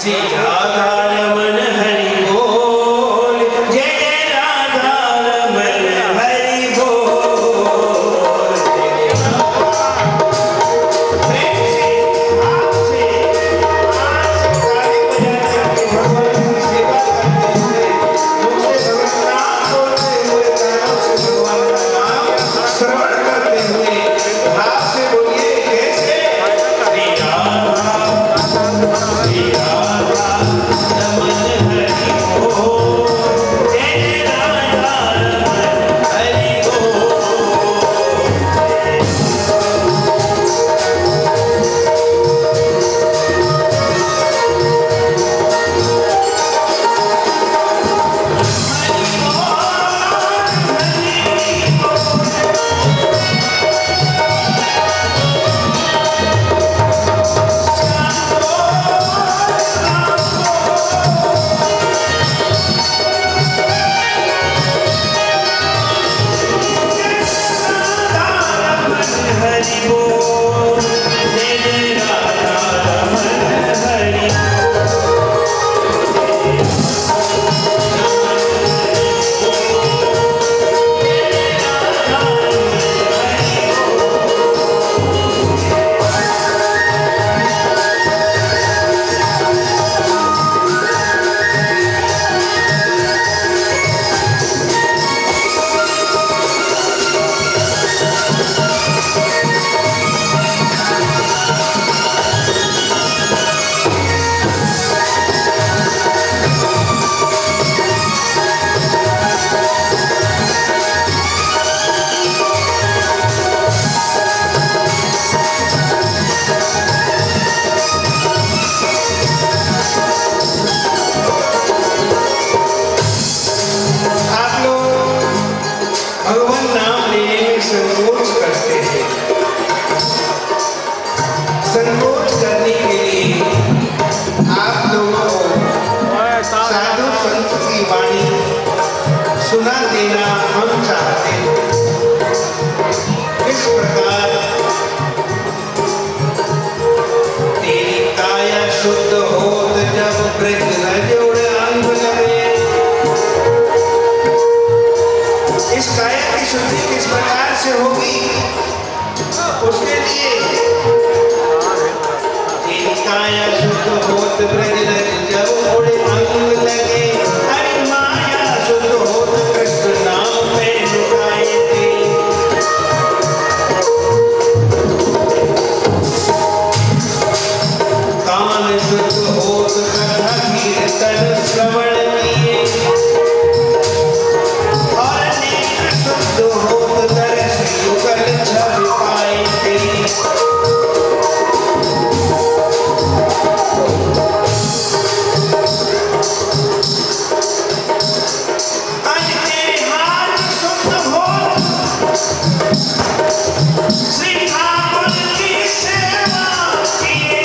जी राधा रमन हरि बोल, जय जय राधा रमन हरि बोल। प्रेम से हाथ से ताली बजाते हुए भगवान की सेवा करते हुए मुझसे भगवान बोलते हुए कानों से भगवान का नाम श्रवण करते हुए हाथ से बोलिए कैसे श्री राधा श्री राधा रमन हरि बोल, जय राधा रमन हरि बोल। हरि बोल, जय जय राधा रमन हरि आप लोग भगवान नाम लेने में संकोच करते हैं। संकोच करने के लिए आप लोगों को साधु संत की वाणी सुना देना हम चाहते हैं। इस प्रकार तेरी काया शुद्ध होत जब ब्रज न जोड़ अंग लगे। इस काया की शुद्धि किस प्रकार से होगी, उसके लिए तेरी काया शुद्ध होत ब्रज न जोड़ अंग लगे। हरि माया शुद्ध होत कृष्ण नाम में लुटाए थे। कान शुद्ध होत कथा कीर्तन श्रवण किए। और नेत्र शुद्ध होत दर्श युगल छवि पाए थे। आज तेरे हाथ शुद्ध होत श्री ठाकुर की सेवा किए।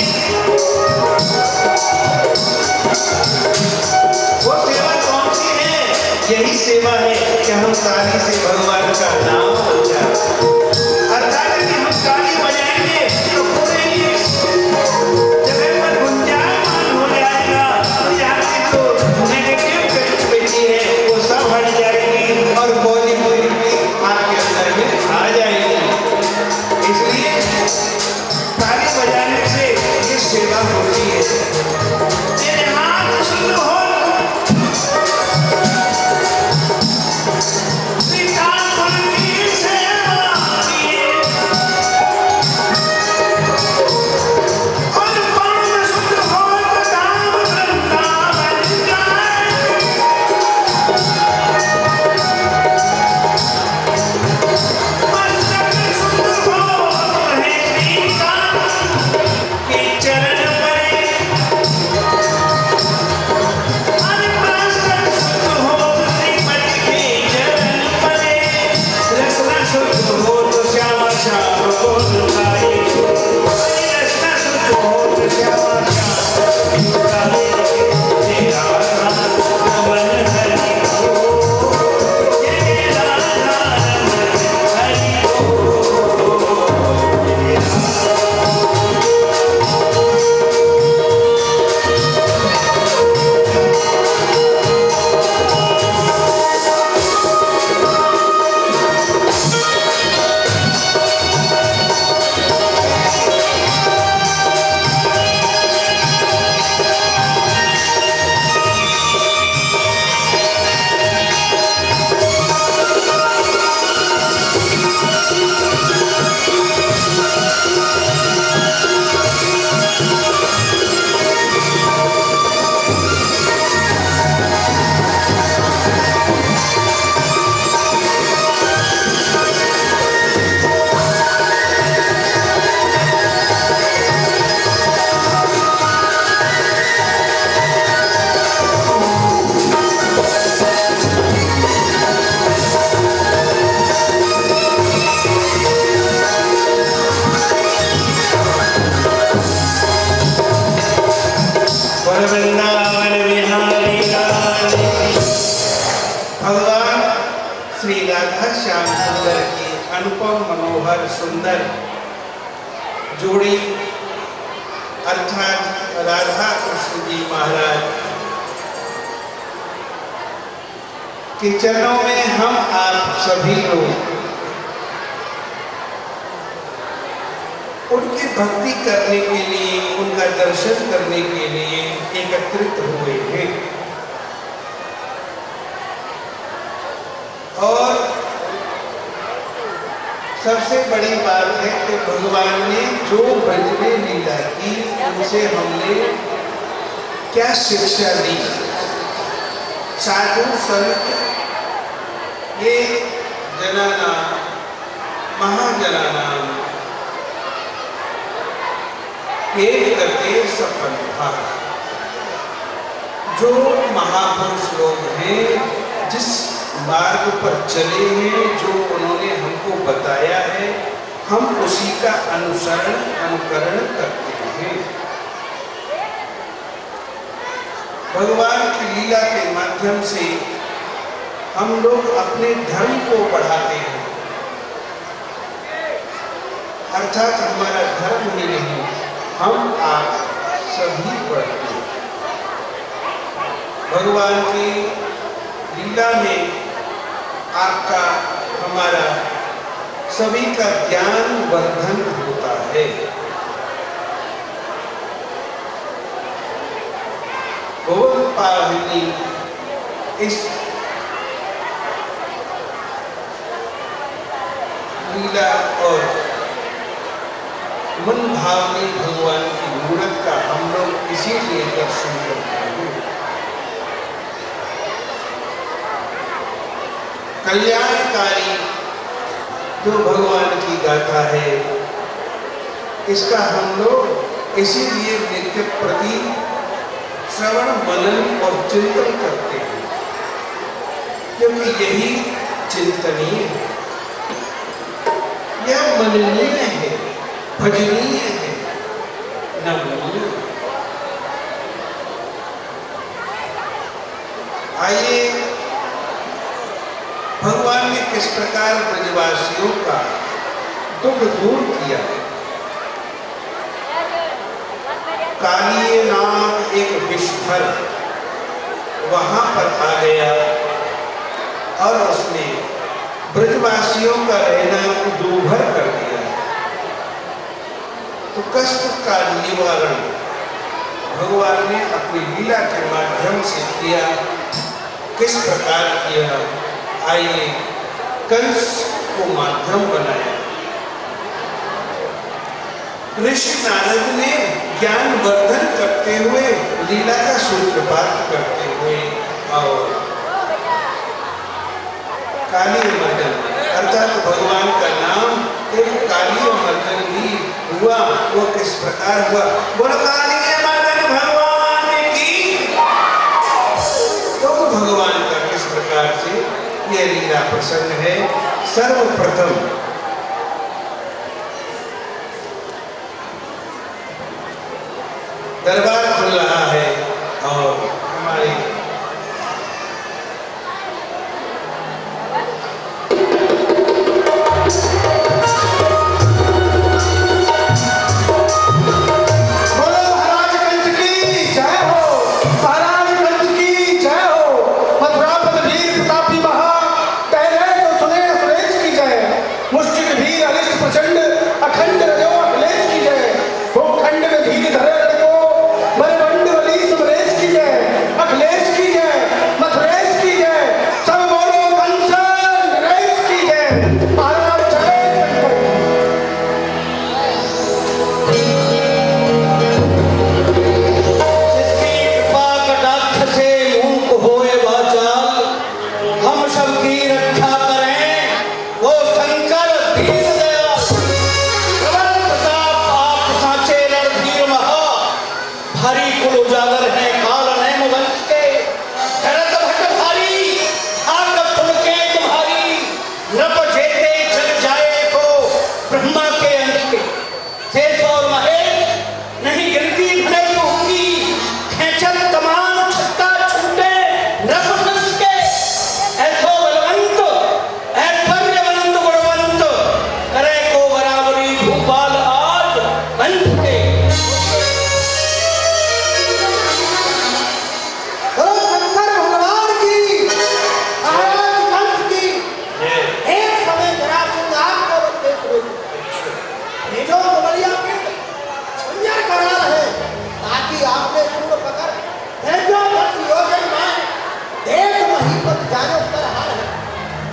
वो सेवा कौन सी है? यही सेवा है कि हम ताली से भगवान का नाम उच्चारण, अर्थात यदि हम ताली बजाएंगे तो पूरे ये जगह पर गुंजायमान हो जाएगा। तो यहाँ की जो नेगेटिव कनेक्टिविटी है वो सब हट जाएगी और पॉजिटिविटी आपके अंदर में आ जाएगी। इसलिए ताली बजाने से ये सेवा होती है। तेरे हाथ शुद्ध हो श्री ठाकुर की सेवा किए। राधा श्याम सुंदर की अनुपम मनोहर सुंदर जोड़ी अर्थात राधा कृष्ण जी महाराज के चरणों में हम आप सभी लोग उनकी भक्ति करने के लिए, उनका दर्शन करने के लिए एकत्रित हुए हैं। और सबसे बड़ी बात है कि भगवान ने जो ब्रज में लीला की उनसे हमने क्या शिक्षा दी। साधु संत ये जनाना महाजनाना एक करके सफल था। जो महापुरुष लोग हैं, जिस मार्ग पर चले हैं, जो उन्होंने हमको बताया है, हम उसी का अनुसरण अनुकरण करते हैं। भगवान की लीला के माध्यम से हम लोग अपने धर्म को बढ़ाते हैं, अर्थात हमारा धर्म ही नहीं, हम आप सभी बढ़ते हैं। भगवान की लीला में आपका हमारा सभी का ज्ञान वर्धन होता है। भगवत पावनी इस लीला और मन भावनी भगवान की मूर्त का हम लोग इसीलिए दर्शन करते हैं। कल्याणकारी जो भगवान की गाथा है, इसका हम लोग इसीलिए नित्य प्रति श्रवण मनन और चिंतन करते हैं, क्योंकि यही चिंतनीय है, यह मननीय है, भजनीय है, नमनीय। आइए भगवान ने किस प्रकार ब्रजवासियों का दुख दूर किया। कालिए नाम एक विश्वभर वहां पर आ गया और उसने ब्रजवासियों का रहना दूभर कर दिया। तो कष्ट का निवारण भगवान ने अपनी लीला के माध्यम से किया। किस प्रकार किया, आइए कंस को माध्यम बनाया। ऋषि नारद ने ज्ञान वर्धन करते हुए, लीला का सूत्रपात करते हुए और काली मर्दन अर्थात भगवान का नाम एक काली मर्दन भी हुआ। वो किस प्रकार हुआ, बोलो काली मर्दन भगवान की। तो भगवान का किस प्रकार से यह लीला प्रसंग है। सर्वप्रथम दरबार खुल रहा है और हमारे अखंड रजो अखिलेश की जय। भूखंड में धीर धरे लड़को दीपक जानो कर हार है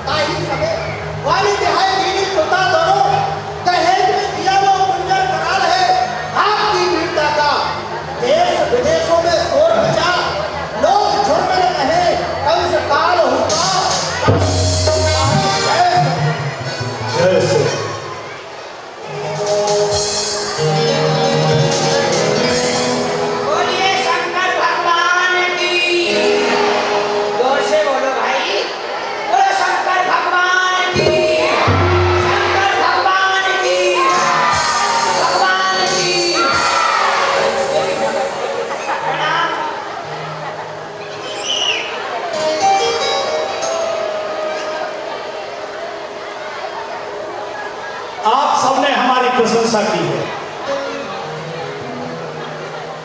ताही सबे वाली दिहाई दीनी तोता दोनों दहेज में दिया वो कुंजर करार है आपकी वीरता का देश विदेशों में शोर मचा लोग झुरने रहे कंस काल होता जैसे बोलिए शंकर भगवान की। जोर से बोलो भाई, बोलो शंकर भगवान की। शंकर भगवान की। भगवान की प्रणाम। आप सबने हमारी प्रशंसा की है।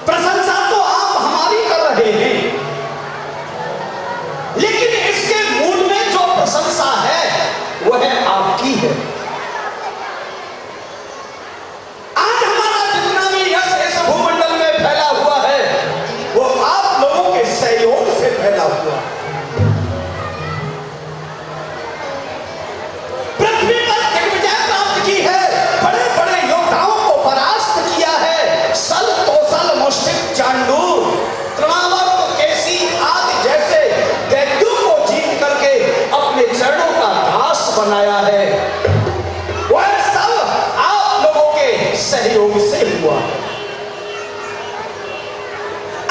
प्रशंसा तो आप हमारी कर रहे हैं, लेकिन इसके मूल में जो प्रशंसा है वह आपकी है। आज हमारा जितना भी यश इस भूमंडल में फैला हुआ है वो आप लोगों के सहयोग से फैला हुआ है। पृथ्वी पर दिग्विजय प्राप्त की है, बड़े बड़े योद्धाओं को परास्त किया है। सल तोसल मुष्टिक चांडू तृणावर्त केसी आदि जैसे दैत्यों को जीत करके अपने चरणों का दास बनाया है। वह सब आप लोगों के सहयोग से हुआ।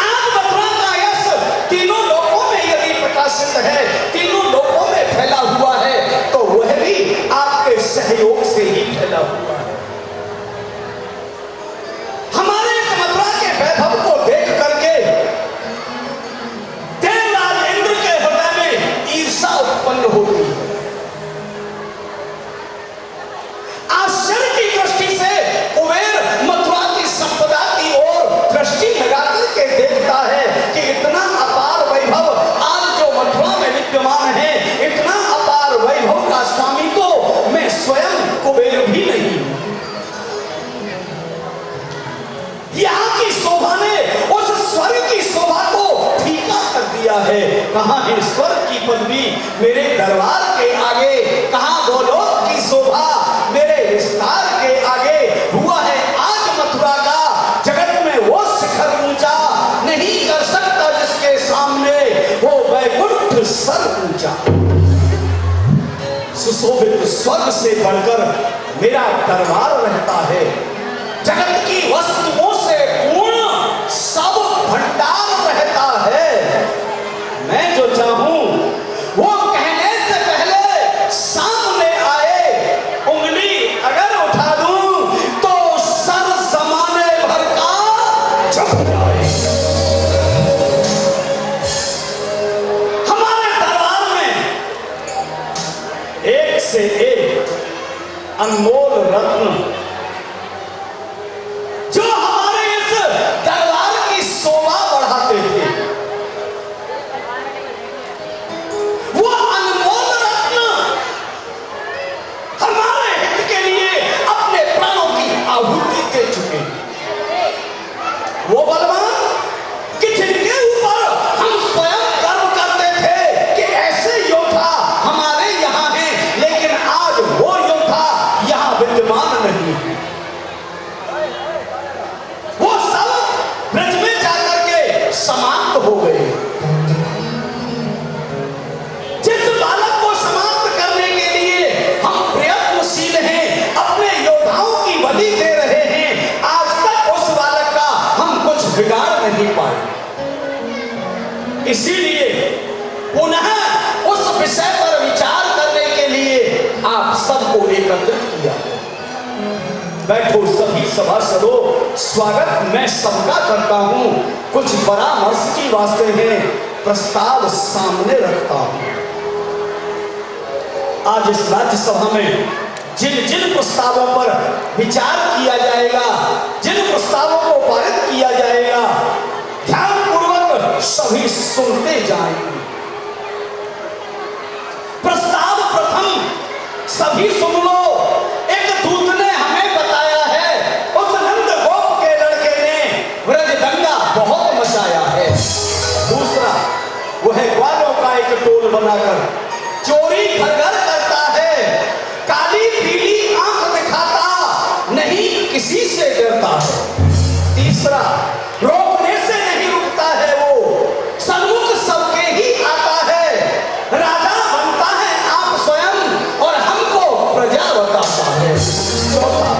आज मथुरा का यश तीनों लोकों में यदि प्रकाशित है, तीनों लोकों में फैला हुआ है, तो वह भी आपके सहयोग से ही फैला हुआ है। हमारे इस मथुरा के वैभव को देख करके देवराज इंद्र के हृदय में ईर्षा उत्पन्न होती है। आश्चर्य की दृष्टि से कुबेर मथुरा की संपदा की ओर दृष्टि लगा करके देखता है कि इतना अपार वैभव आज जो मथुरा में विद्यमान है, इतना अपार वैभव का स्वामी तो मैं स्वयं कुबेर भी नहीं हूं। यहाँ की शोभा ने उस स्वर्ग की शोभा को फीका कर दिया है। कहाँ है स्वर्ग की पदवी मेरे दरबार के आगे, कहाँ गोलोक की शोभा मेरे विस्तार के आगे। हुआ है आज मथुरा का जगत में वो शिखर ऊंचा, नहीं कर सकता जिसके सामने वो वैकुंठ सर ऊंचा। सुशोभित स्वर्ग से बढ़कर मेरा दरबार रहता है। जगत की वस्तुओं से पूर्ण सब भंडार रहता है। मैं जो चाहूं वो कहने से पहले सामने आए, उंगली अगर उठा दूं तो सर जमाने भर का जम जाए। हमारे दरबार में एक से एक अनमोल रत्न जो हमारे इस दरबार की शोभा बढ़ाते थे, वो अनमोल रत्न हमारे हित के लिए अपने प्राणों की आहुति दे चुके हैं। वो बलवान कि जिनके ऊपर हम स्वयं गर्व करते थे कि ऐसे योद्धा हमारे यहाँ हैं, लेकिन आज वो योद्धा यहाँ विद्यमान नहीं है। वो सब ब्रज में जाकर के समाप्त हो गए। जिस बालक को समाप्त करने के लिए हम प्रयत्नशील हैं, अपने योद्धाओं की बलि दे रहे हैं, आज तक उस बालक का हम कुछ बिगाड़ नहीं पाए। इसीलिए पुनः उस विषय पर विचार करने के लिए आप सबको एकत्रित किया। बैठो सभी सभासदों, स्वागत मैं सबका करता हूं। कुछ परामर्श की वास्ते में प्रस्ताव सामने रखता हूं। आज इस राज्यसभा में जिन जिन प्रस्तावों पर विचार किया जाएगा, जिन प्रस्तावों को पारित किया जाएगा, ध्यानपूर्वक सभी सुनते जाएंगे। प्रस्ताव प्रथम सभी सुन लो। एक दूत ने हमें बताया है उस नंद गोप के लड़के ने ब्रज दंगा बहुत मचाया है। दूसरा वह ग्वालों का एक टोला पुत्र बनाकर चोरी घर घर करता है, काली पीली आंख दिखाता नहीं किसी से डरता है। तीसरा, रोकने से नहीं रुकता है वो, सन्मुख सबके ही आता है, राजा बनता है आप स्वयं और हमको प्रजा बताता है। चौथा,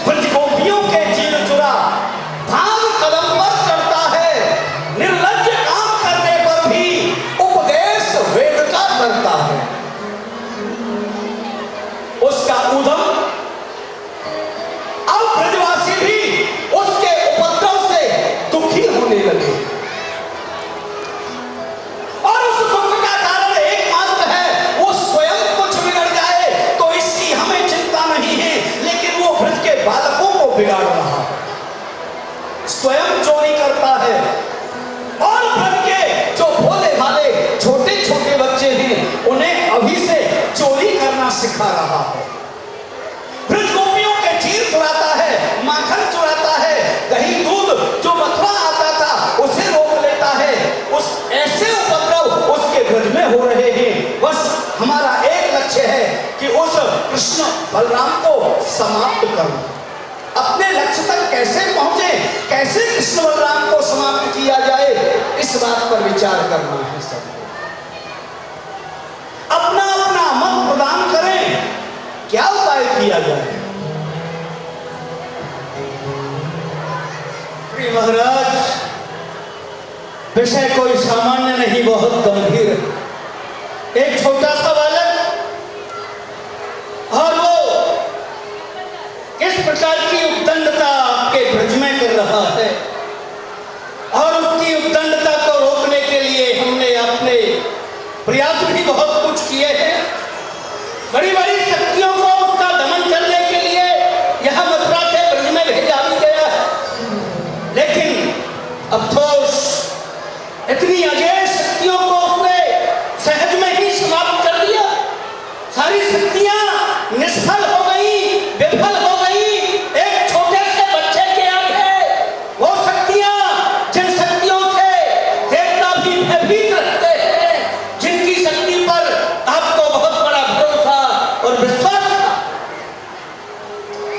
ब्रजगोपियों के जीव चुरा भाव कदम पर चढ़ता है, निर्लज्ज काम करने पर भी उपदेश वेद का करता है। उसका उद्यम अब ब्रजवासी भी उसके उपद्रव से दुखी होने लगे और उस दुख का कारण एकमात्र है वो स्वयं कुछ बिगड़ जाए तो इसकी हमें चिंता नहीं है, लेकिन वो ब्रज के बालकों को बिगाड़ रहा है, स्वयं चोरी करता है और ब्रज के जो भोले भाले छोटे छोटे बच्चे हैं उन्हें अभी से चोरी करना सिखा रहा है। ब्रज गोपियों के चीर चुराता है, माखन चुराता है, दही दूध जो मथुरा आता था उसे रोक लेता है। उस ऐसे उपद्रव उसके ब्रज में हो रहे हैं। बस हमारा एक लक्ष्य है कि उस कृष्ण बलराम को समाप्त करना। अपने लक्ष्य तक कैसे पहुंचे, कैसे कृष्ण बलराम को समाप्त किया जाए, इस बात पर विचार करना है सबको। अपना अपना मत प्रदान करें, क्या उपाय किया जाए। श्री महाराज, विषय कोई सामान्य नहीं, बहुत गंभीर है। एक छोटा सा बालक और वो किस प्रकार की उद्दंडता आपके ब्रज में कर रहा है और उसकी उद्दंडता को रोकने के लिए हमने अपने प्रयास भी बहुत कुछ किए हैं। बड़ी बड़ी शक्तियों को उसका दमन करने के लिए यह मथुरा से ब्रज में भेजा भी गया है, लेकिन अफसोस इतनी अजय शक्तियों को उसने सहज में ही समाप्त कर दिया। सारी शक्तियां निष्फल हो गई, विफल हो गई एक छोटे से बच्चे के आगे। वो शक्तियां जिन शक्तियों से देवता भी भयभीत रहते हैं, जिनकी शक्ति पर आपको बहुत बड़ा भरोसा और विश्वास था,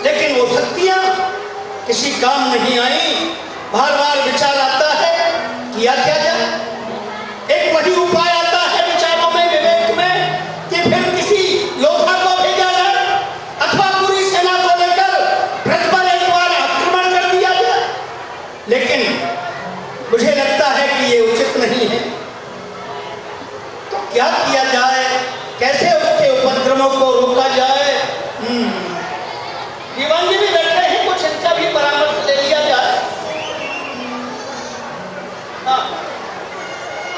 लेकिन वो शक्तियां किसी काम नहीं आई। बार बार विचार आता है किया क्या जाए। एक वही उपाय आता है विचारों में, विवेक में, कि फिर किसी योद्धा को भेजा जाए अथवा पूरी सेना को लेकर ब्रज पर एक बार आक्रमण कर दिया जाए, लेकिन मुझे लगता है कि ये उचित नहीं है। तो क्या किया जाए, कैसे उसके उपद्रवों को रोका जाए। दीवान जी भी बैठे हैं, कुछ इनका भी परामर्श ले लिया जाए।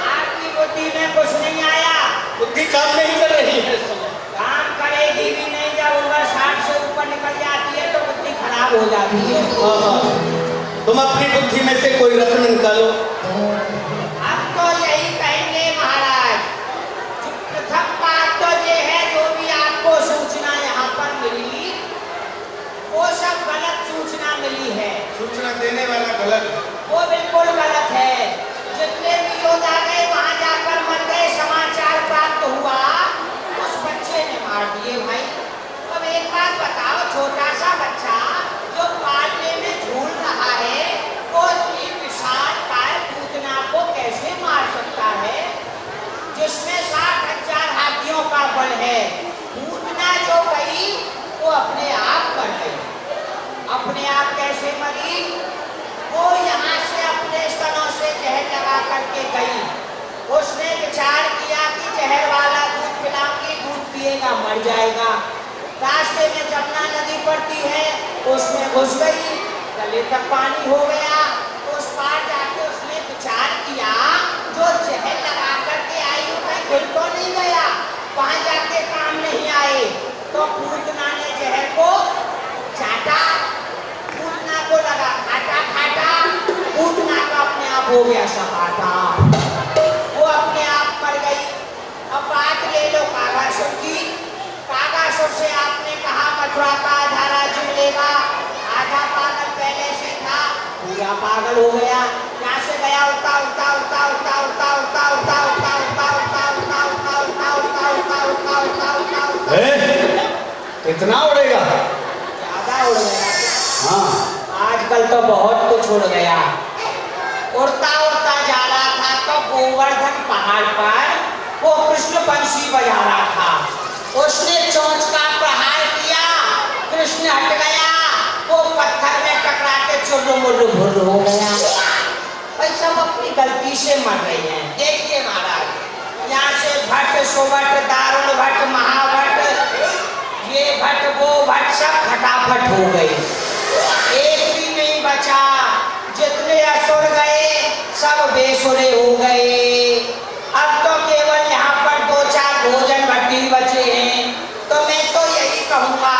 आपकी बुद्धि में कुछ नहीं आया। बुद्धि काम नहीं कर रही है इस समय। काम करेगी भी नहीं, जब उम्र 60 से ऊपर निकल जाती है तो बुद्धि खराब हो जाती है। तुम अपनी बुद्धि में से कोई रत्न निकालो। अब तो यही कहेंगे महाराज, प्रथम बात तो ये है, जो भी आपको सूचना यहाँ पर मिली वो सब गलत सूचना मिली है। सूचना देने वाला गलत, वो बिल्कुल गलत है। जितने भी योद्धा गए वहां जाकर मर गए, समाचार प्राप्त हुआ उस बच्चे ने मार दिए। भाई अब एक बात बताओ, छोटा सा बच्चा जो पालने में झूल रहा है वो इतनी विशाल काय पूतना को कैसे मार सकता है, जिसमें 60,000 हाथियों का बल है। पूतना जो गई वो अपने आप मर गई। अपने आप कैसे मरी? वो यहाँ से अपने स्तनों से जहर लगा करके गई। उसने विचार किया कि जहर वाला दूध पिलाऊंगी, दूध पिएगा मर जाएगा। रास्ते में जमुना नदी पड़ती है, उसमें घुस गई, गले तक पानी हो गया। उस पार जाके उसने विचार किया, जो जहर लगा करके आई वो कहीं गिर तो नहीं गया, वहां जाके काम नहीं आए। तो पूतना ने जहर को चाटा, पूतना को लगा खाटा खाटा, पूतना का अपने आप हो गया सपाटा, वो अपने आप मर गई। अब बात ले लो कागासुर की। कागासुर से आपने कहा मथुरा का आधा राज्य मिलेगा, आधा पागल पहले से था, पूरा पागल हो गया। यहाँ से गया उड़ता उड़ता उड़ता उड़ता उड़ता उड़ता उड़ता उड़ता उड़ता उड़ता उड़ता कितना उड़ेगा? ज्यादा उड़ गया। हाँ आजकल तो बहुत कुछ उड़ गया। उड़ता उड़ता जा रहा था तो गोवर्धन पहाड़ पर वो कृष्ण बंशी बजा रहा था। उसने चोंच का प्रहार किया, कृष्ण हट गया, वो पत्थर में टकरा के चुर्र हो गया। भाई सब अपनी गलती से मर रही हैं। देखिए महाराज, यहाँ से भट्ट सुभट दारुण भट्ट महाभट्ट ये भट्ट वो भट्ट सब फटाफट हो गई, एक भी नहीं बचा। जितने असुर गए सब बेसुरे हो गए। अब तो केवल यहाँ पर 2-4 भोजन भट्टी बचे हैं। तो मैं तो यही कहूँगा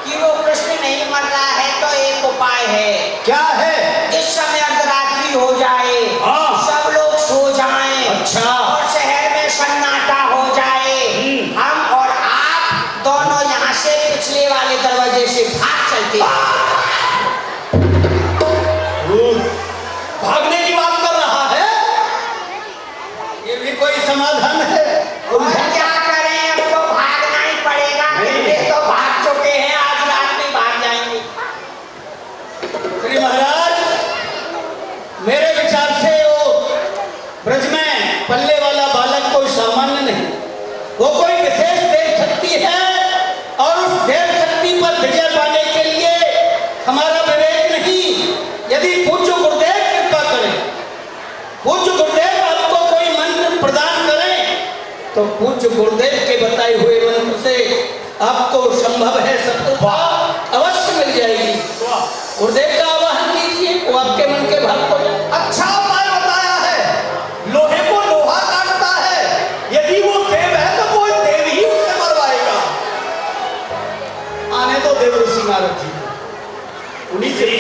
कि वो कृष्ण नहीं मर रहा है तो एक उपाय है। क्या है? इस समय अर्धरात्रि हो जाए, हाँ। सब लोग सो जाएं, अच्छा। और शहर में सन्नाटा हो जाए। हम और आप दोनों यहाँ से पिछले वाले दरवाजे से भाग चलते हैं। भागने की बात कर रहा है? ये भी कोई समाधान है? और क्या करें, अब तो भागना ही पड़ेगा। पहले तो भाग चुके हैं, आज रात में भाग जाएंगे। श्री महाराज, मेरे विचार से वो ब्रज में पल्ले वाला बालक कोई सामान्य नहीं, वो कोई विशेष देव शक्ति है। और उस देव शक्ति पर विजय पाने के लिए हमारा विवेक नहीं। यदि पूज्य गुरुदेव कृपा करें, पूज्य गुरुदेव आपको कोई मंत्र प्रदान करें, तो पूज्य गुरुदेव के बताए हुए मंत्र से आपको संभव है सफलता अवश्य मिल जाएगी। गुरुदेव का आवाहन कीजिए, वो आपके मन के भाव को अच्छा उपाय बताया है। लोहे को लोहा काटता है। यदि वो देव है तो कोई देव ही उसे मरवाएगा। आने तो देव ऋषि नारद जी, उन्हीं से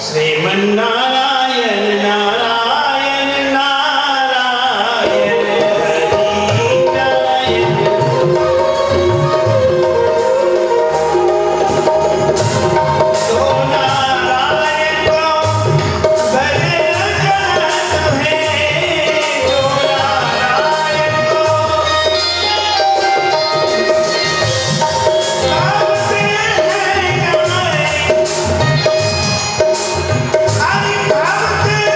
श्रीमन्नारायण नारायण नारायण हरि नारायण। तो नारायण को भजन जन तुम्हें, तो नारायण को गाते हैं गाए। हरि भक्त है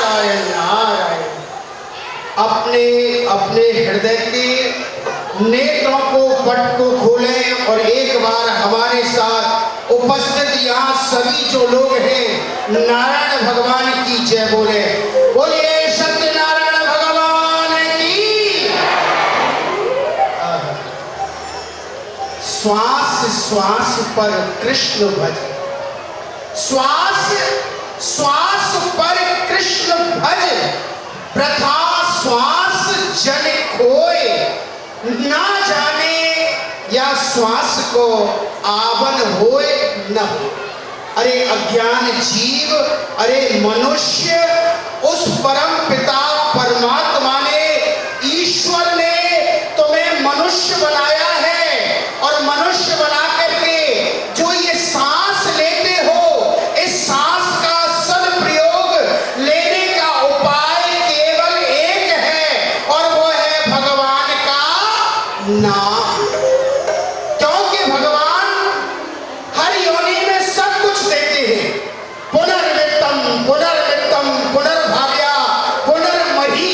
नारायण हरि अपने हृदय के नेत्रों को पट को खोलें और एक बार हमारे साथ उपस्थित यहाँ सभी जो लोग हैं नारायण भगवान की जय बोले। बोलिए सत्यनारायण भगवान की। श्वास श्वास पर कृष्ण भज, श्वास श्वास पर कृष्ण भज, प्रथा श्वास जन खोए, ना जाने या श्वास को आवन होए न हो। अरे अज्ञान जीव, अरे मनुष्य, उस परम पिता परमात्मा ने, ईश्वर ने तुम्हें मनुष्य बनाया है, और मनुष्य बना करके जो ये सांस लेते हो, इस सांस का सदप्रयोग लेने का उपाय केवल एक है, और वो है भगवान का नाम। क्योंकि भगवान हर योनि में सब कुछ देते हैं। पुनर्वित्तम पुनर्वित्तम पुनर्भाव्या पुनर्मही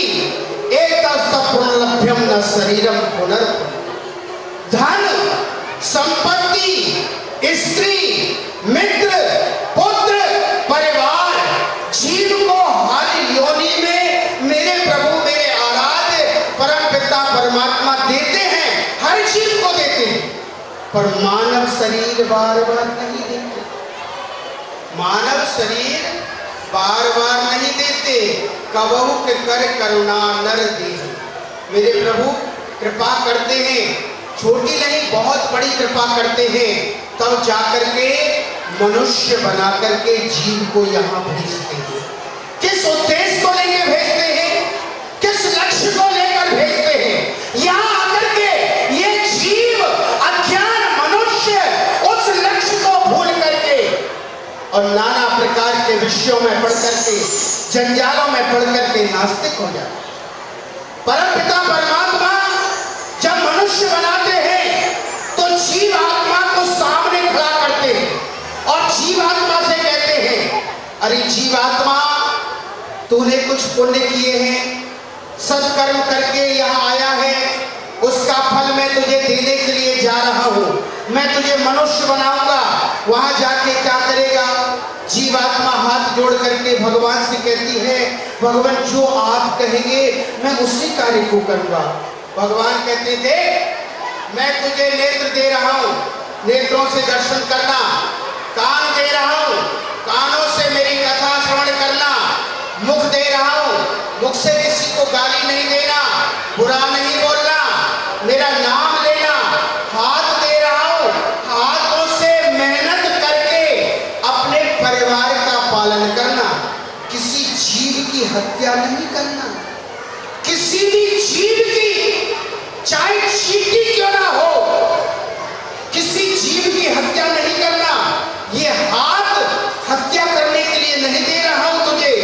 एक पुनर्लभ्यम न शरीरम पुनर्। धन, संपत्ति, स्त्री, मित्र, पुत्र, परिवार, जीव को हर योनि में मेरे प्रभु, मेरे आराध्य परम पिता परमात्मा देते हैं, हर जीव को देते हैं, पर मानव शरीर बार बार नहीं देते। मानव शरीर बार बार नहीं देते। कबहू के कर करुणा नर दे। मेरे प्रभु कृपा करते हैं, छोटी नहीं बहुत बड़ी कृपा करते हैं, तब जाकर के मनुष्य बना करके जीव को यहाँ भेजते हैं। किस उद्देश्य को लेकर भेजते हैं, किस लक्ष्य को लेकर भेजते हैं? यहाँ आकर के ये जीव अज्ञान मनुष्य उस लक्ष्य को भूल करके और नाना प्रकार के विषयों में पढ़ करके, जंजालों में पढ़ करके नास्तिक हो जाते। परम पिता परमात्मा जब मनुष्य बनाते हैं तो जीव आत्मा को सामने खड़ा करते हैं और जीव आत्मा से कहते हैं, अरे जीवात्मा, तूने कुछ पुण्य किए हैं, सत्कर्म करके यहाँ आया है, उसका फल मैं तुझे देने के लिए जा रहा हूँ। मैं तुझे मनुष्य बनाऊंगा। वहां जाके क्या करेगा? जीवात्मा हाथ जोड़ करके भगवान से कहती है, भगवान जो आप कहेंगे मैं उसी कार्य को करूंगा। भगवान कहते थे, मैं तुझे नेत्र दे रहा हूँ, नेत्रों से दर्शन करना, कान दे रहा हूँ, कानों से मेरी कथा श्रवण करना, मुख दे रहा हूँ, मुख से किसी को गाली नहीं देना, बुरा नहीं बोलना, मेरा नाम लेना, हाथ दे रहा हूँ, हाथों से मेहनत करके अपने परिवार का पालन करना, किसी जीव की हत्या नहीं करना, किसी भी जीव की चाहे चींटी क्यों ना हो, किसी जीव की हत्या नहीं करना। ये हाथ हत्या करने के लिए नहीं दे रहा हूं तुझे,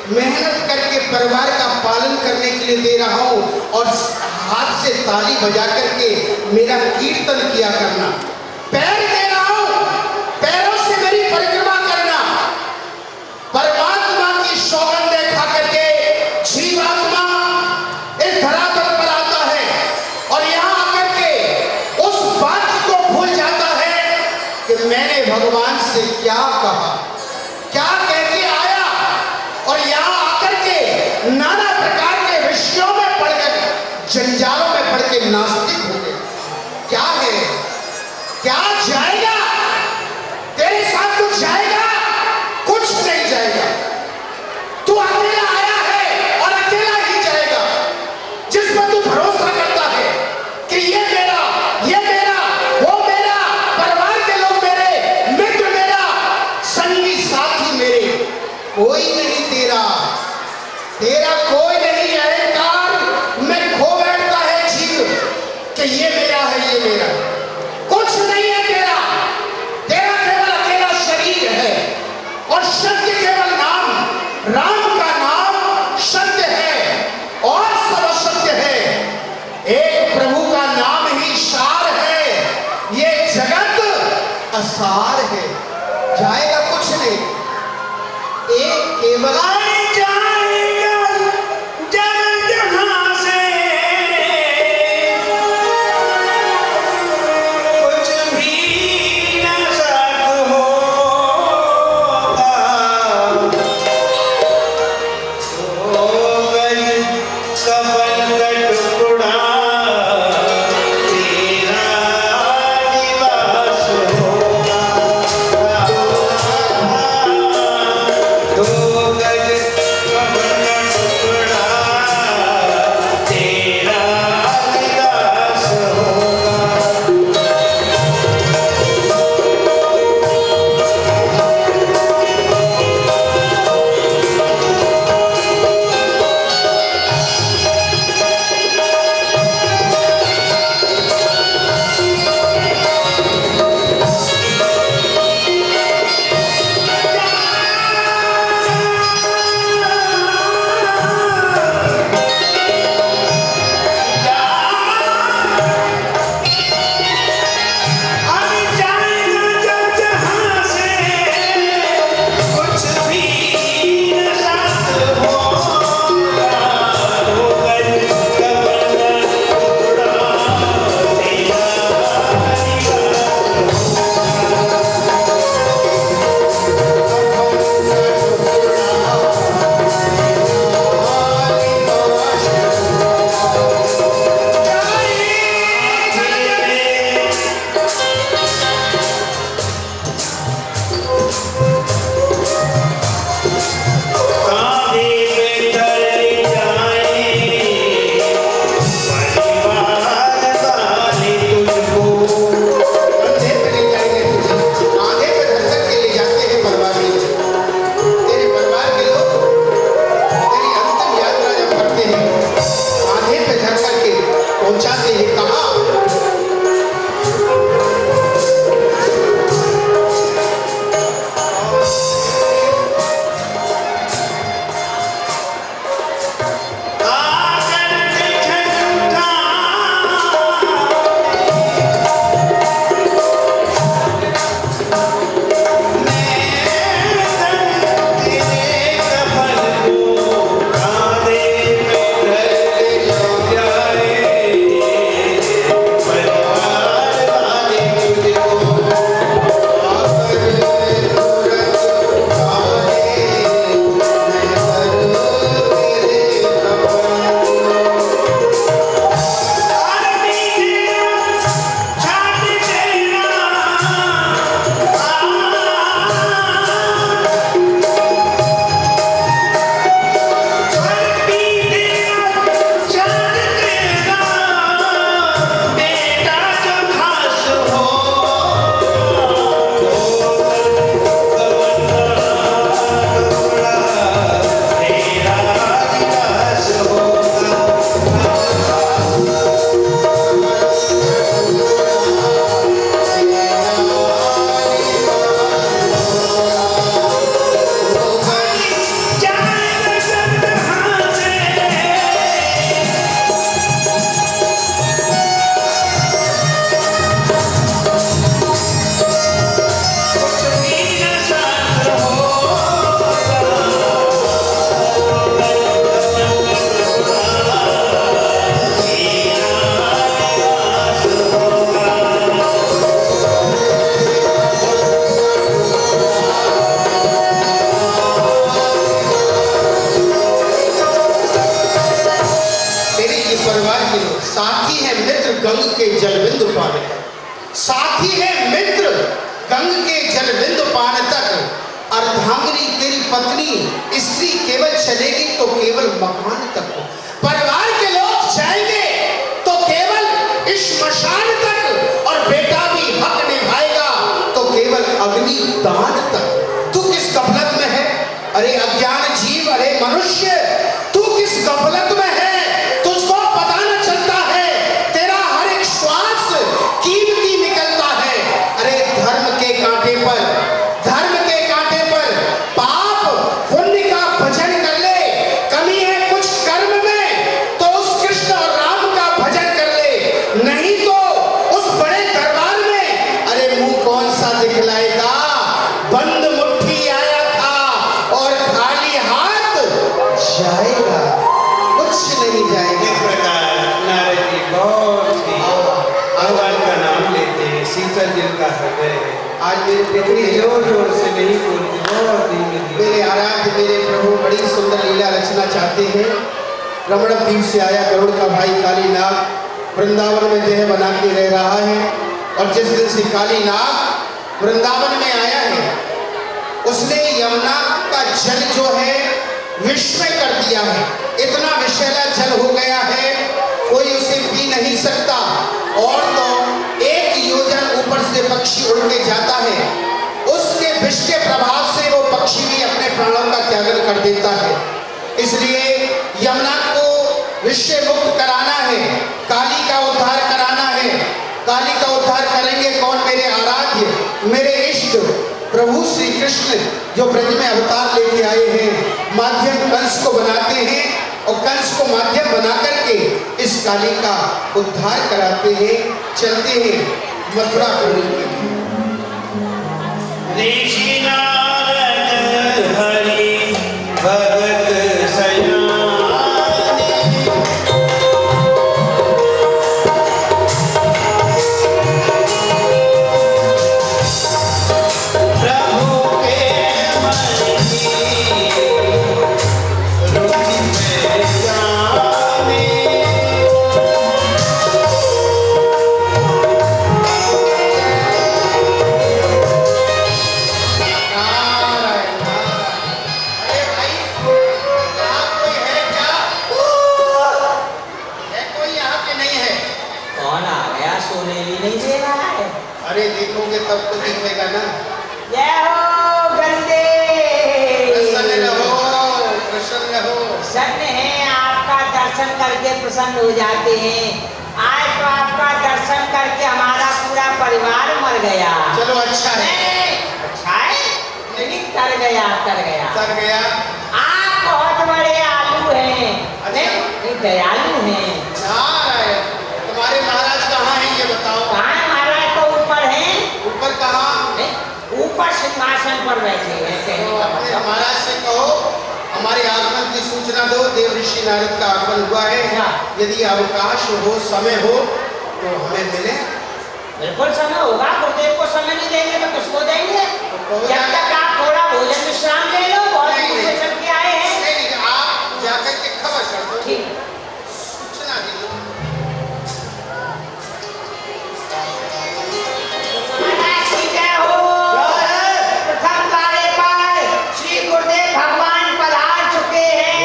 मेहनत करके परिवार का पालन करने के लिए दे रहा हूं, और हाथ से ताली बजा करके मेरा कीर्तन किया करना। पैर दे रहा हूं, पैरों से मेरी परिक्रमा करना। परमात्मा की सौगंध खा करके जीवात्मा इस धरातल पर आता है और यहाँ आकर के उस बात को भूल जाता है कि मैंने भगवान से क्या कहा, क्या कह के आया, और यहाँ आकर के नाना प्रकार के विषयों में पढ़कर, जंजालों में पढ़ के नास्तिक हो गए। क्या है? क्या जाएगा? तेरे साथ कुछ जाएगा? कुछ नहीं जाएगा। तू अकेला आया है और अकेला ही जाएगा। जिस पर तू भरोसा करता है कि ये मेरा, वो मेरा, परिवार के लोग मेरे, मित्र मेरा, संगी साथी मेरे, कोई नहीं तेरा, तेरा कोई नहीं। अहंकार में खो बैठता है जीव कि ये मेरा है, ये मेरा, कुछ नहीं है तेरा। तेरा केवल अकेला शरीर है और सत्य केवल नाम, राम का नाम सत्य है और सब असत्य है। एक प्रभु का नाम ही सार है, ये जगत असार है। जाएगा कुछ नहीं, एक केवल सबल टुकड़ा तेरा परिवार के लोग, साथी है मित्र गंग के जल बिंदु पान तक, साथी है मित्र गंग के जल बिंदु पान तक। अर्धांगिनी तेरी पत्नी स्त्री केवल चलेगी तो केवल मकान तक, परिवार के लोग जाएंगे तो केवल इस श्मशान तक, और बेटा भी हक निभाएगा तो केवल अग्नि दान तक। तू किस गफलत में है अरे अज्ञान जीव, अरे मनुष्य, तू किस गफलत में है? तुझको पता न चलता है तेरा हर एक श्वास कीमती निकलता है। अरे धर्म के कांटे पर, धर्म के कांटे पर पाप पुण्य का भजन कर ले, कमी है कुछ कर्म में तो उस कृष्ण और राम का भजन कर ले, नहीं तो उस बड़े दरबार में अरे मुंह कौन सा दिखलाएगा? बंद मुट्ठी आया था और खाली हाथ जाएगा, कुछ नहीं जाएगा। इस प्रकार नारद जी बहुत ही भगवान का नाम लेते हैं, शीतल दिल का हृदय है। आज मेरे इतनी जोर जोर से नहीं बोलते, बहुत धीमे धीमे। मेरे आराध्य मेरे प्रभु बड़ी सुंदर लीला रचना चाहते हैं। रमण द्वीप से आया गरुड़ का भाई कालीनाग वृंदावन में देह बना के रह रहा है, और जिस दिन से कालीनाग वृंदावन में आया है उसने यमुना का जल जो है विस्मय कर दिया है। इतना विषैला जल हो गया है कोई उसे पी नहीं सकता, और तो एक योजन ऊपर से पक्षी उड़ के जाता है, उसके विष के प्रभाव से वो पक्षी भी अपने प्राणों का त्यागन कर देता है। इसलिए यमुना को विषय मुक्त कराना है, काली का उद्धार कराना है। काली का उद्धार करेंगे कौन? मेरे आराध्य मेरे इष्ट प्रभु श्री कृष्ण, जो ब्रज में अवतार लेके आए हैं। माध्यम कंस को बनाते हैं और कंस को माध्यम बना करके इस काली का उद्धार कराते हैं। चलते हैं मथुरा पुरी के लिए। ऋषि नारद हरि भगत सयाने, प्रभु के मन की रुचि पहचाने। नारायण नारायण। अरे भाई यहाँ कोई है क्या? है कोई यहाँ के नहीं है? कौन आ गया? सोने भी नहीं दे रहा है। अरे देखोगे तब तो दिखेगा ना। जय हो गंदे। प्रसन्न रहो, प्रसन्न रहो। सत्य है, आपका दर्शन करके प्रसन्न हो जाते हैं। आज तो आपका दर्शन करके हमारा पूरा परिवार मर गया। चलो अच्छा है। नहीं, अच्छा है लेकिन कर गया, कर गया। कर गया। आप बहुत बड़े आलू हैं। अच्छा। नहीं, दयालु हैं। नारायण, तुम्हारे महाराज कहाँ हैं ये बताओ? कहाँ है महाराज? तो ऊपर हैं। ऊपर कहाँ? नहीं, ऊपर सिंहासन पर बैठे हैं। तो कहने का अपने मतलब महाराज से कहो हमारे आगमन की सूचना दो। देव ऋषि नारद का आगमन हुआ है, यदि अवकाश हो, समय हो तो हमें मिले। बिल्कुल समय होगा। गुरुदेव को समय नहीं देंगे तो किसको देंगे? जब तक आप थोड़ा भोजन विश्राम ले लो। बहुत नहीं, दूर से चल के आए हैं। नहीं, आप जाकर के खबर कर दो, ठीक। सूचना दे दो। महाराज की जय हो। प्रथम द्वारे पर श्री गुरुदेव भगवान पधार चुके हैं।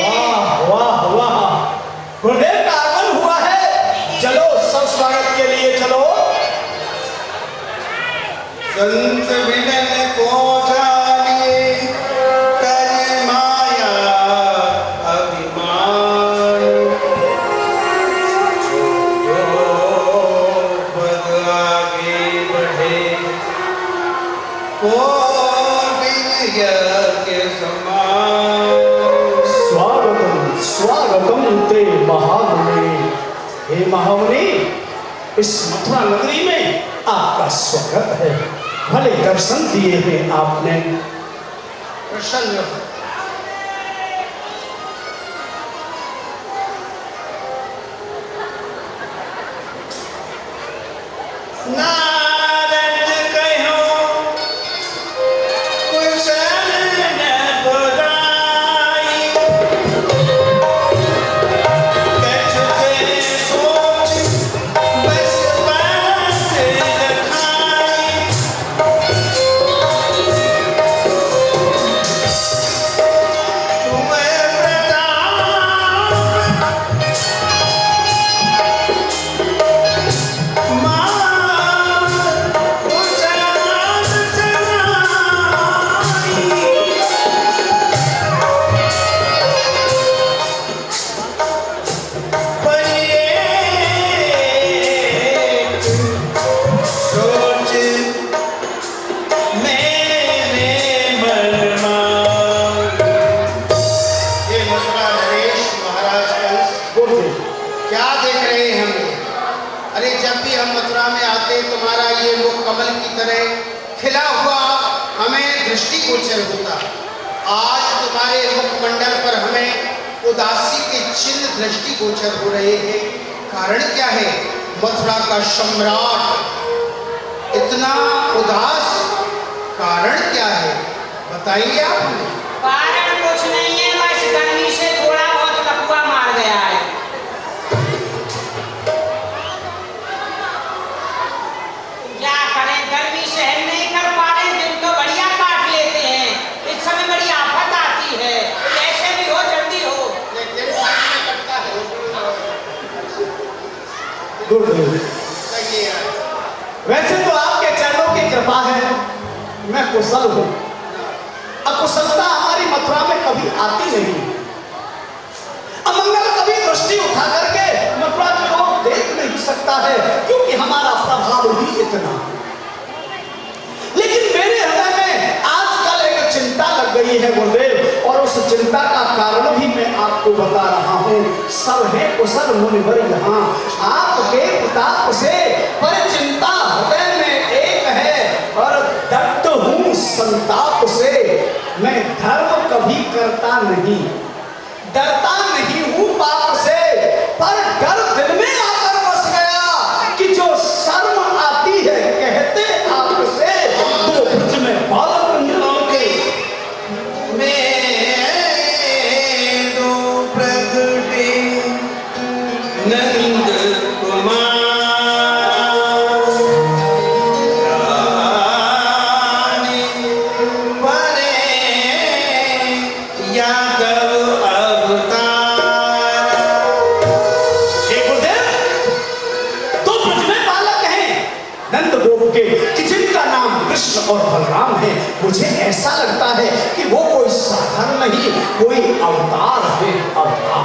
वाह वाह वाह, गुरुदेव का आगमन हुआ है। चलो सब स्वागत के लिए चलो। संत मिलन को जानिए, तज माया अभिमान। जो पद आगे बढ़े, वो विनय के समान। स्वागतम स्वागतम ते महामुनि। हे महामुनि, इस मथुरा नगरी में आपका स्वागत है। भले दर्शन दिए हैं आपने। प्रसन्न रहो। नारद कहो कुशल न बधाई, कछु के गुरुदेव। क्या देख रहे हैं हम? अरे जब भी हम मथुरा में आते तुम्हारा ये मुख कमल की तरह खिला हुआ हमें दृष्टिगोचर होता। आज तुम्हारे मुखमंडल पर हमें उदासी के चिन्ह दृष्टिगोचर हो रहे हैं। कारण क्या है? मथुरा का सम्राट इतना उदास, कारण क्या है बताइए आप हमें। कारण कुछ नहीं है, बस गर्मी से थोड़ा बहुत लकवा मार गया है। क्या करें, गर्मी सहन नहीं कर पा रहे, दिन तो बढ़िया काट लेते हैं, इस समय बड़ी आफत आती है। कैसे भी हो जल्दी हो। लेकिन समय कटता है गुरुदेव, सही है। वैसे तो आपके चरणों की कृपा है, मैं कुशल हूँ। अकुशलता हमारी मथुरा में कभी आती नहीं। अमंगल कभी दृष्टि उठा करके मथुरा के लोग देख नहीं सकता है, क्योंकि हमारा प्रभाव ही इतना। लेकिन मेरे हृदय में आजकल एक चिंता लग गई है गुरुदेव, और उस चिंता का कारण भी मैं आपको बता रहा हूँ। सब है कुशल मुनिवर यहाँ, आपके प्रताप से पर चिंता हृदय में एक है, और दत्त हूँ संताप से। मैं धर्म कभी करता नहीं, डरता नहीं हूँ पाप से, पर डर दिल में आकर बस गया कि जो शर्म आती है कहते आपसे, तो ब्रज में बालक नाम के मैं दो प्रगटे नंद कुमार यादव अवतार। हे गुरुदेव, तो ब्रज में बालक हैं नंद गोप के, कि जिनका नाम कृष्ण और बलराम है। मुझे ऐसा लगता है कि वो कोई साधारण नहीं, कोई अवतार है, अवतार।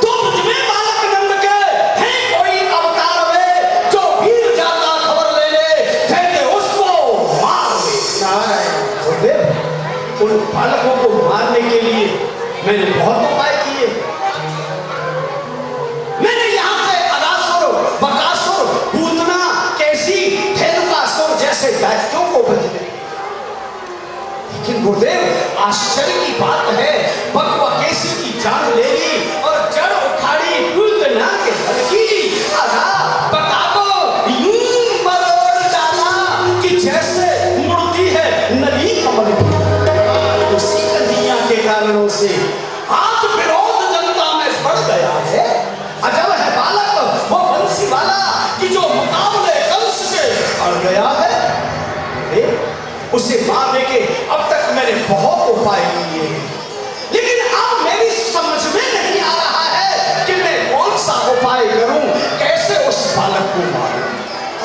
तो ब्रज में बालक नंद के हैं कोई अवतार वे, जो वीर जाता खबर ले ले, कहते उसको मार ले। गुरुदेव, उन बालकों को मारने के लिए मैंने बहुत उपाय किए। मैंने यहाँ से अगासुर, बकासुर, पूतना, कैसी, धेनुकासुर जैसे दैत्यों को बच गए। लेकिन गुरुदेव, आश्चर्य की बात है, बकवा कैसी की जान ले ली और जड़ उखाड़ी पूतना के बल की। आधा बका को यूं मरोड़ डाला कि जैसे मुड़ती है नदी कमल की। उसी कन्हैया के कारणों से आज विरोध जनता में बढ़ गया है। अजब है बालक वो बंसी वाला कि जो मुकाबले कंस से अड़ गया है। उसे मारने के अब तक मैंने बहुत उपाय किए, लेकिन अब मेरी समझ में नहीं आ रहा है कि मैं कौन सा उपाय करूं, कैसे उस बालक को मारूं।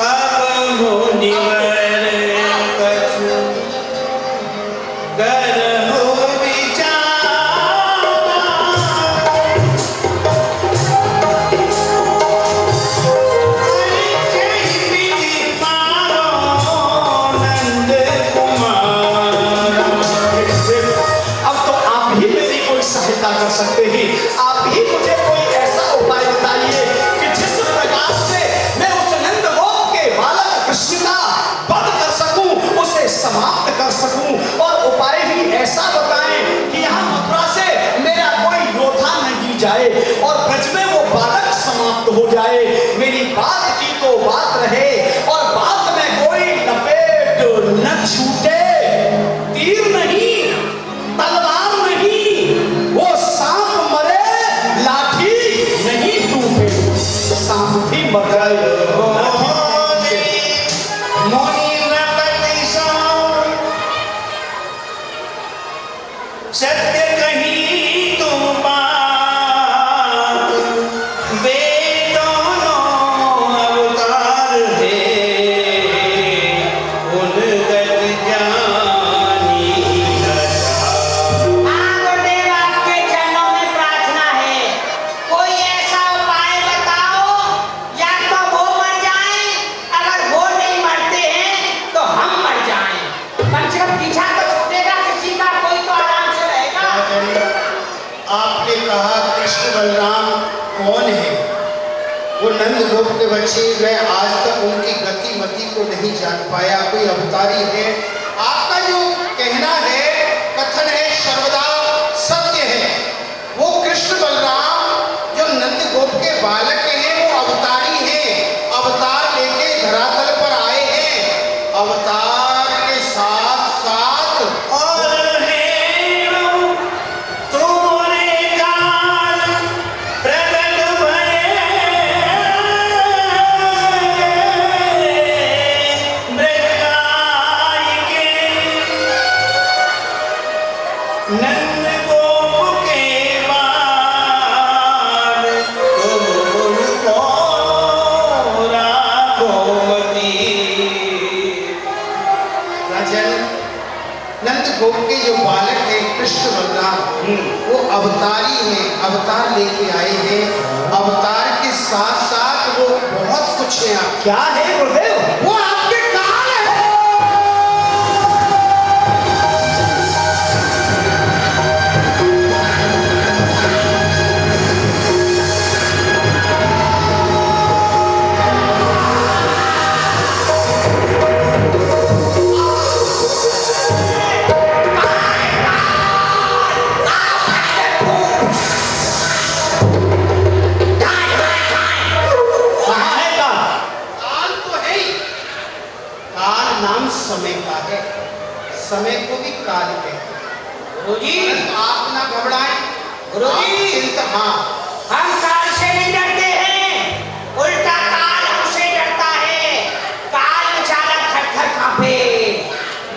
अब मुनिवर कछु करहु विचार, कहि विधि मारो नंद कुमार। अब तो आप ही मेरी कोई सहायता कर सकते हैं। आप ही मुझे कोई ऐसा उपाय बताइए कि जिस प्रकार से मैं उस नंद गोप के बालक कृष्ण का वध कर सकूं, उसे समाप्त कर सकूं। और उपाय भी ऐसा बताएं कि यहाँ मथुरा से मेरा कोई योद्धा नहीं जाए और ब्रज में वो बालक समाप्त हो जाए। मेरी बात की तो बात रहे, और बात में कोई लपेट न छूटे। तीर नहीं, तलवार नहीं, वो सांप मरे लाठी नहीं टूटे। सांप भी मर जाए, सत्य कहीं तुम बात, वेदों कौन है? वो नंद गोप के बच्चे, मैं आज तक उनकी गति मति को नहीं जान पाया। कोई अवतारी है? आपका जो कहना है, कथन है, सर्वदा सत्य है। वो कृष्ण बलराम जो नंद गोप के बालक हैं, वो अवतारी हैं, अवतार लेके धरातल पर आए हैं। अवतार के साथ साथ और है तुम्हारे काल प्रगट भये मृगाई के नंद गोप के बाल तुम को राघोमती। राजन, नंद गोप के जो बालक है कृष्ण बलराम, वो अवतारी हैं, अवतार लेके आए हैं। अवतार के साथ साथ वो बहुत कुछ है। क्या है गुरुदेव? वो आपके काल है। कहाँ है काल? काल तो है ही। काल नाम समय का है, समय को भी काल कहते हैं। गुरुजी, परंतु आप ना घबराएं। गुरुजी। आप चिंता, हाँ, हम काल से नहीं डरते हैं, उल्टा काल हमसे डरता है। काल बेचारा थर-थर कांपे।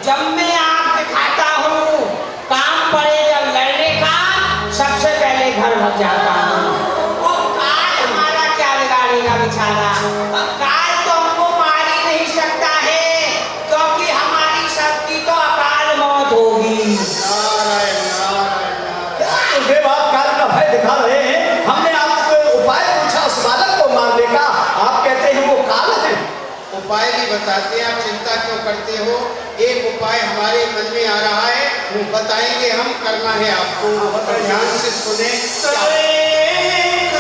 जब मैं आंख दिखाता हूँ, काम पड़े जब लड़ने का, सबसे पहले घर भाग जाता हूँ। वो काल हमारा क्या बिगाड़ेगा बेचारा? काल तो हमको मार ही नहीं सकता है, क्योंकि हमारी सबकी तो अकाल मौत होगी। नारायण नारायण नारायण। गुरुदेव, आप काल का भय दिखा रहे हैं। हमने आपको उपाय पूछा उस बालक को मारने का, आप कहते हैं वो काल है। उपाय भी बताते हैं, आप चिंता क्यों करते हो? एक उपाय हमारे मन में आ रहा है, बताएंगे हम, करना है आपको। ध्यान से सुने।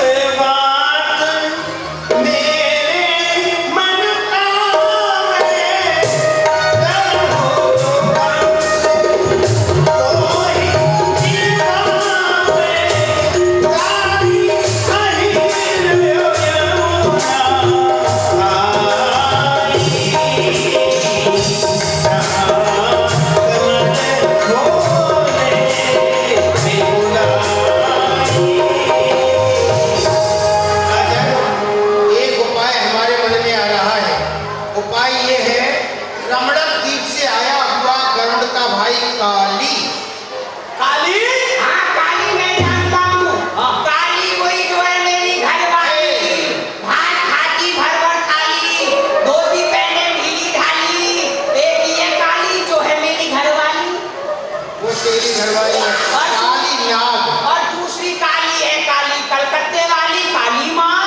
एक बात मेरे मन आवे, तब हो कोई जीवावे, काली अहिर यमुना आई, एक उपाय हमारे मन में आ रहा है। उपाय ये है, रमणक द्वीप से आया हुआ गरुड़ का भाई काली। काली? हाँ, काली मैं जानता हूँ। काली वही जो है मेरी घरवाली, भात खाती भर-भर थाली, धोती पहने ढीली ढाली। एक ये काली जो है मेरी घरवाली, वो तेरी घरवाली है, काली नाग। और दूसरी काली है काली कलकत्ते वाली काली माँ।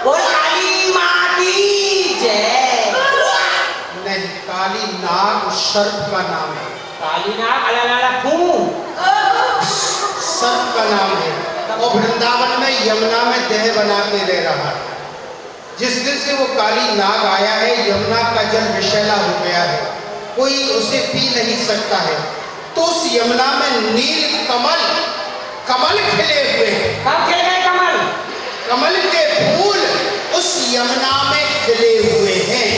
और काली माँ की जय। नहीं, काली नाग सर्प का नाम है, काली नाग अलग-अलग फूं। सर्प का नाम है। और वृंदावन में यमुना में देह बना के रह रहा है। जिस दिन से वो काली नाग आया है, यमुना का जल विषैला हो गया है, कोई उसे पी नहीं सकता है। तो उस यमुना में नील कमल, कमल खिले हुए हैं। कब खिल गए कमल? कमल के फूल उस यमुना में खिले हुए हैं।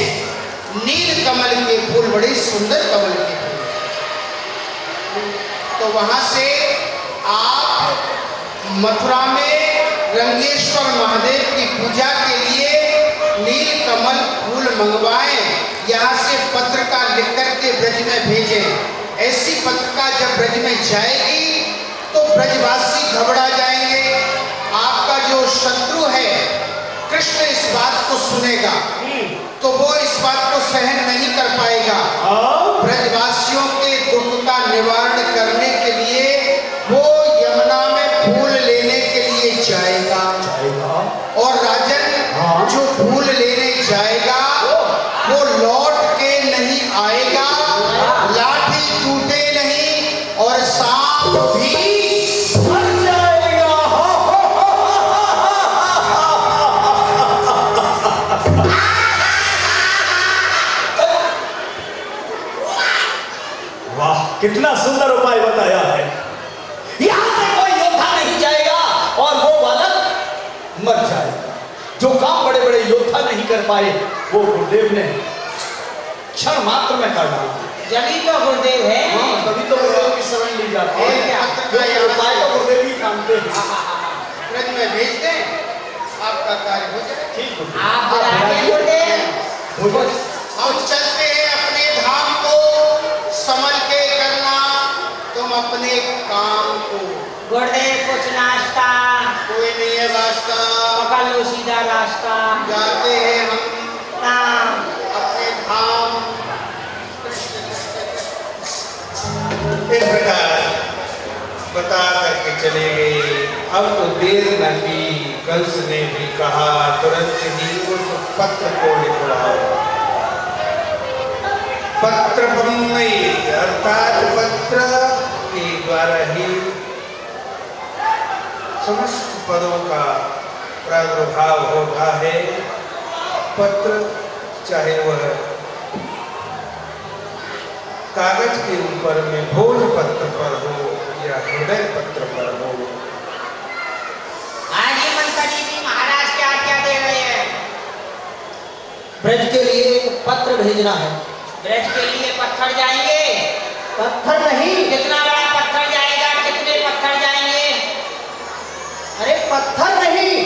नील कमल के फूल, बड़े सुंदर कमल के फूल। तो वहां से आप मथुरा में रंगेश्वर महादेव की पूजा के लिए नील कमल फूल मंगवाएं। यहाँ से पत्रिका लिख करके ब्रज में भेजें। ऐसी पत्रिका जब ब्रज में जाएगी तो ब्रजवासी घबरा जाएंगे। आपका जो शत्रु है कृष्ण इस बात को सुनेगा तो वो इस बात को सहन नहीं कर पाएगा। ब्रजवासियों के दुख का निवारण करने के लिए वो यमुना में फूल लेने के लिए जाएगा। और राजन जो फूल लेने जाएगा वो लौट के नहीं आएगा, लाठी टूटे नहीं और सांप भी मर जाएगा। कितना सुंदर उपाय बताया है। यहां से कोई योद्धा नहीं जाएगा और वो बालक मर जाएगा। जो काम बड़े बड़े योद्धा नहीं कर पाए वो गुरुदेव ने क्षण मात्र में कर डाला। जभी तो गुरुदेव है। हाँ, तभी तो गुरुदेव की शरण ली जाती है। ये उपाय तो गुरुदेव ही जानते हैं। ब्रज में भेज दें, आपका कार्य हो जाए। ठीक है। आप बुलाइए गुरुदेव। हम चलते हैं अपने धाम को, संभल के करना तुम अपने काम को। गुरुदेव कुछ नाश्ता कोई नहीं है वास्ता, पकड़ लो सीधा रास्ता। जाते हैं हम नाम अपने धाम। इस प्रकार बता करके चले गए। अब तो देर न की, कंस ने भी कहा तुरंत ही उस पत्र को लिखवाओ। पत्र बम्मई अर्थात पत्र के द्वारा ही समस्त पदों का प्रादुर्भाव होता है। पत्र चाहे वह कागज के ऊपर में भोज पत्र पर हो या हृदय पत्र पर हो। आज ये मंत्री जी महाराज क्या क्या दे रहे हैं? ब्रज के लिए एक पत्र भेजना है। ब्रज के लिए पत्थर जाएंगे? पत्थर नहीं, कितना बड़ा पत्थर जाएगा? कितने पत्थर जाएंगे? अरे पत्थर नहीं,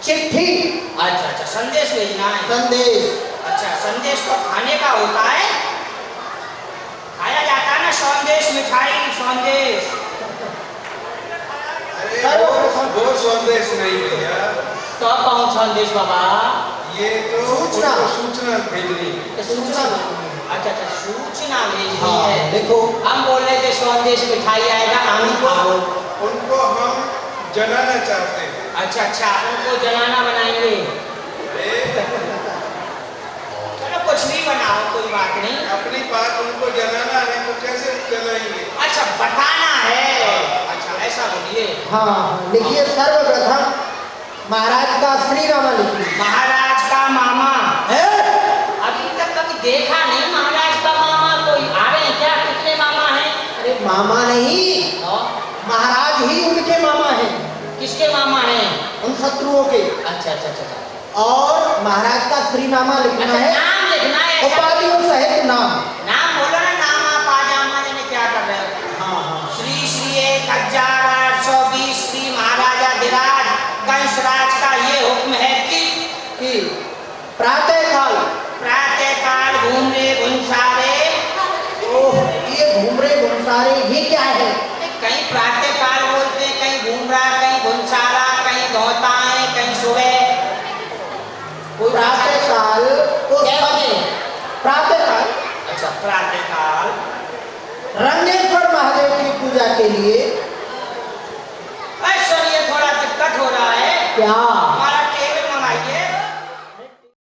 चिट्ठी। अच्छा अच्छा, संदेश भेजना है। संदेश। अच्छा, संदेश तो खाने का होता है, खाया जाता है ना। संदेश मिठाई संदेश। अरे वो संदेश नहीं भैया, तो कौन संदेश बाबा? ये तो सूचना। उनको सूचना भेजनी है। सूचना। अच्छा अच्छा, सूचना भेजनी हाँ, है। देखो हम बोल रहे थे संदेश मिठाई आएगा, हम खाओ। उनको हम जनाना चाहते हैं। अच्छा अच्छा, उनको जनाना बनाएंगे। चलो कुछ भी बनाओ, कोई बात नहीं। अपनी बात उनको जनाना है तो कैसे जनाएंगे? अच्छा, बताना है। अच्छा, ऐसा बोलिए। हाँ, लिखिए सर्वप्रथम महाराज का श्रीनामा लिखिए। महाराज का मामा है? अभी तक कभी देखा नहीं महाराज का मामा। कोई आ रहे हैं क्या? कितने मामा हैं? अरे मामा नहीं, तो महाराज ही उनके मामा हैं, किसके मामा हैं? उन शत्रुओं के। अच्छा अच्छा अच्छा। और महाराज का श्रीनामा लिखना अच्छा, है, नाम लिखना है। उपाधियों सहित नाम। नाम बोलो ना, नामा पाजामा ने क्या कर रहे हो? हाँ हाँ। श्री श्री 1820 श्री महाराजा धीराज कंसराज का ये हुक्म है कि प्रातः काल। प्रातः काल घूमरे भुंसारे। ओह, ये घूमरे घुमसारे ये क्या है? कहीं प्रातः काल बोलते हैं, कहीं घूमरा, कहीं भुंसारा, कहीं धोता है, कहीं सुबह। प्रातः काल तो समय। प्रातः काल। अच्छा, प्रातः काल रंगेश्वर महादेव की पूजा के लिए। ऐश्वर्य थोड़ा दिक्कत हो रहा है। क्या?